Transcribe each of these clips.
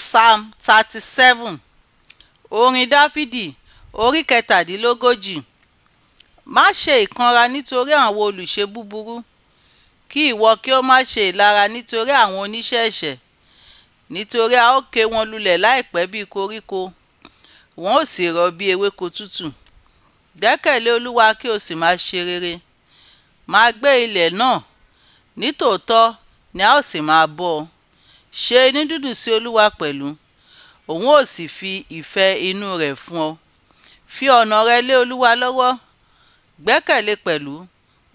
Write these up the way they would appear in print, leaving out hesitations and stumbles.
Psalm 37. Orin Dáfídì orí kẹtàdínlógójì. Má ṣe ìkanra nítorí àwọn olùṣe búburú, kí ìwọ kí ó má ṣe ìlara nítorí àwọn oníṣẹ́ ẹ̀ṣẹ̀, nítorí a ó ké wọn lulẹ̀ láìpẹ́ bí koríko, wọn ó sì rọ̀ bí ewéko tútù. Gbẹ́kẹ̀lé Olúwa kí o sì máa ṣe rere, máa gbé ilẹ̀ náà, nítòótọ́ ni a ó sì máa bọ́ ọ. Ṣe inú dídùn sí Olúwa pẹ̀lú, òun ó sì fi ìfẹ́ inú rẹ̀ fún ọ. Fi ọ̀nà rẹ lé Olúwa lọ́wọ́, gbẹ́kẹ̀lé pẹ̀lú,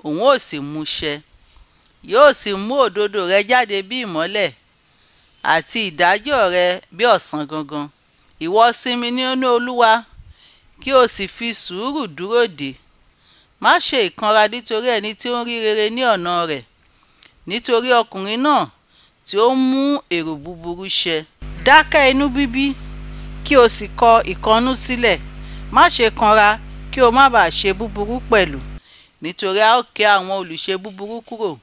òun ó sì mú ṣẹ. Yóò sì mú òdodo rẹ jáde bí ìmọ́lẹ̀, àti ìdájọ́ rẹ bí ọ̀sán gangan. Ìwọ sinmi nínú Olúwa, kí o sì fi sùúrù dúró dè. Má ṣe ìkanra nítorí ẹni tí ó ń rí rere ní ọ̀nà rẹ̀, nítorí ọkùnrin náà tí ó ń mú èrò búburú ṣẹ. Dákẹ́ inú bíbí, kí o sì kọ ìkọnú sílẹ̀. Má ṣe kanra, kí o má bàa ṣe búburú pẹ̀lú, nítorí a ó ké àwọn olùṣe búburú kúrò.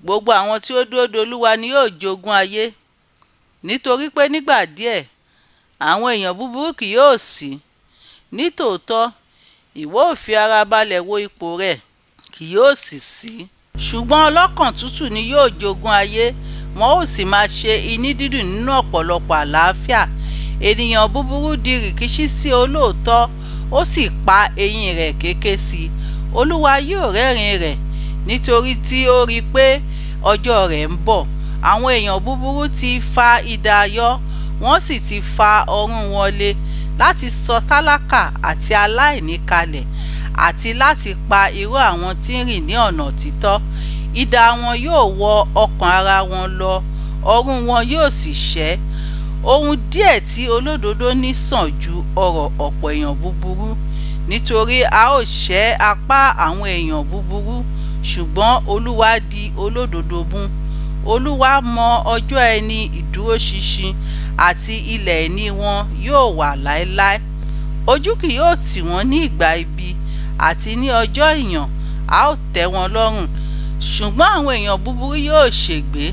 Gbogbo àwọn tí ó dúró de Olúwa ni yóò jogún ayé. Nítorí pé nígbà díẹ̀, àwọn èèyàn búburú kì yóò sí. Nítòótọ́, ìwọ ó fi ara balẹ̀ wo ipò rẹ̀, kì yóò sì sí. Ṣùgbọ́n ọlọ́kàn tútù ni yóò jogún ayé, wọn ó sì máa ṣe iní dídùn nínú ọ̀pọ̀lọpọ̀ àlàáfíà. Ènìyàn búburú di rìkíṣí sí olóòótọ́, ó sì pa eyín rẹ̀ kéké sí i. Olúwa yóò rẹ́rìn rẹ̀, nítorí tí ó rí i pé ọjọ́ rẹ̀ ń bọ̀. Àwọn èèyàn búburú ti fa idà yọ, wọ́n sì ti fa ọrùn wọn lé, láti sọ tálákà àti aláìní kalẹ̀, àti láti pa irú àwọn tí ń rìn ní ọ̀nà títọ́. Idà wọn yóò wọ ọkàn ara wọn lọ, ọrùn wọn yóò sì ṣẹ́. Ohun díẹ̀ tí olódodo ní sàn ju ọrọ̀ ọ̀pọ̀ èèyàn búburú, nítorí a ó ṣẹ́ apá àwọn èèyàn búburú, ṣùgbọ́n Olúwa di olódodo mú. Olúwa mọ ọjọ́ ẹni ìdúróṣinṣin, àti ilẹ̀ ìní wọn yóò wà láéláé. Ojú kì yóò tì wọ́n ní ìgbà ibi, àti ní ọjọ́ ìyàn a ó tẹ́ wọn lọ́rùn. Ṣùgbọ́n àwọn èèyàn búburú yóò ṣègbé,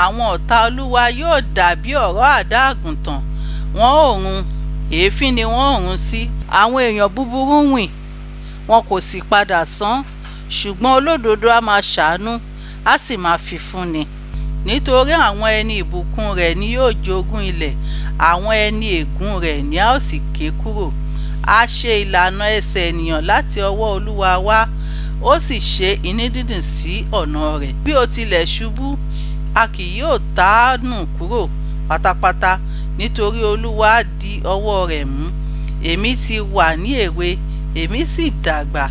àwọn ọ̀tá Olúwa yóò dàbí ọ̀rọ̀ àdá àgùntàn, wọn ó run, èéfín ni wọn ó run sí. Àwọn èèyàn búburú wìn, wọn kò sì padà sán, ṣùgbọ́n olódodo a máa ṣàánú, a sì máa fi fúnni. Nítorí àwọn ẹni ìbùkún rẹ̀ ni yóò jogún ilẹ̀, àwọn ẹni ègún rẹ̀ ni a ó sì ké kúrò. A ṣe ìlànà ẹsẹ̀ ènìyàn láti ọwọ́ Olúwa wá, ó sì ṣe iní dídùn sí ọ̀nà rẹ̀. Bí ó tilẹ̀ ṣubú, a kì yóò tá a nù kúrò pátápátá, nítorí Olúwa di ọwọ́ rẹ̀ mú. Èmi ti wà ní èwe, èmi sì dàgbà,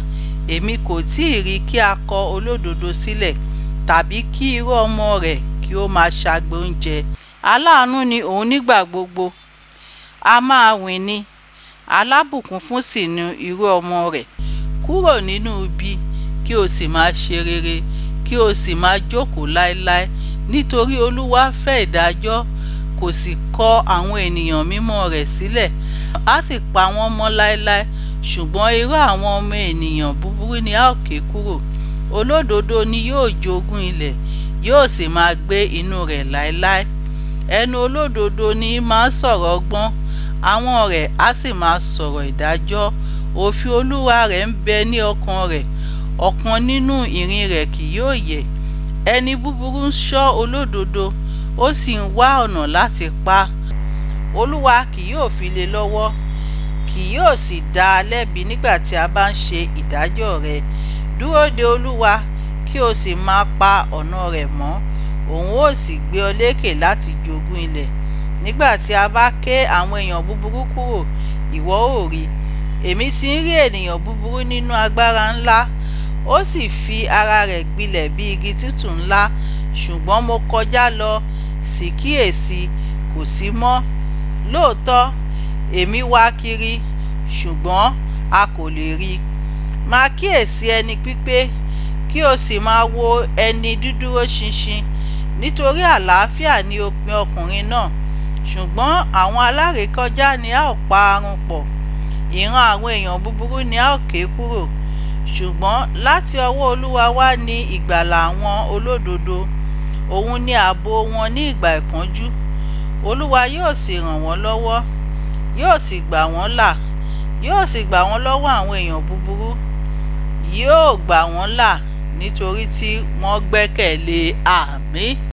èmi kò tí ì rí kí a kọ olódodo sílẹ̀, tàbí kí irú ọmọ rẹ̀ kí ó máa ṣagbe oúnjẹ. Aláàánú ni òun nígbà gbogbo, a máa wìn ni, alábùkún fún sì ni irú ọmọ rẹ̀. Kúrò nínú ibi, kí o sì máa ṣe rere, kí o sì máa jókòó láéláé, nítorí Olúwa fẹ́ ìdájọ́, kò sì kọ àwọn ènìyàn mímọ́ rẹ̀ sílẹ̀. A sì pa wọ́n mọ́ láéláé, ṣùgbọ́n irú àwọn ọmọ ènìyàn búburú ni a ó ké kúrò. Olódodo ni yóò jogún ilẹ̀, yóò sì máa gbé inú rẹ̀ láéláé. Ẹnu olódodo ni máa sọ̀rọ̀ ọgbọ́n, ahọ́n rẹ̀ a sì máa sọ̀rọ̀ ìdájọ́. Òfin Olúwa rẹ̀ ń bẹ ní ọkàn rẹ̀, ọ̀kan nínú ìrìn rẹ̀ kì yóò yẹ̀. Ẹni búburú ń ṣọ́ olódodo, ó sì ń wá ọ̀nà láti pa á. Olúwa kì yóò fi lé lọ́wọ́, kì yóò sì dá a lẹ́bi nígbà tí a bá ń ṣe ìdájọ́ rẹ̀. Dúró de Olúwa, kí o sì máa pa ọ̀nà rẹ̀ mọ́, òun ó sì gbé ọ lékè láti jogún ilẹ̀. Nígbà tí a bá ké àwọn èèyàn búburú kúrò, ìwọ ó rí. Èmi sì ń rí ènìyàn búburú nínú agbára ńlá, ó sì fi ara rẹ̀ gbilẹ̀ bí igi tútù ńlá. Ṣùgbọ́n mo kọjá lọ, sì kíyèsí, kò sí mọ́. Lóòótọ́, èmi wá kiri, ṣùgbọ́n a kò lè rí. Máa kíyèsí ẹni pípé, kí o sì máa wo ẹni dídúró ṣinṣin, nítorí àlàáfíà ni òpin ọkùnrin náà. Ṣùgbọ́n àwọn alárékọjá ni a ó parun pọ̀, ìran àwọn èèyàn búburú ni a ó ké kúrò. Ṣùgbọ́n láti ọwọ́ Olúwa wá ní ìgbàlà àwọn olódodo, òun ni ààbò wọn ní ìgbà ìpọ́njú. Olúwa yóò sì ràn wọ́n lọ́wọ́, yóò sì gbà wọ́n là, yóò sì gbà wọ́n lọ́wọ́ àwọn èèyàn búburú, yóò gbà wọ́n là nítorí tí wọ́n gbẹ́kẹ̀lé. Àmín.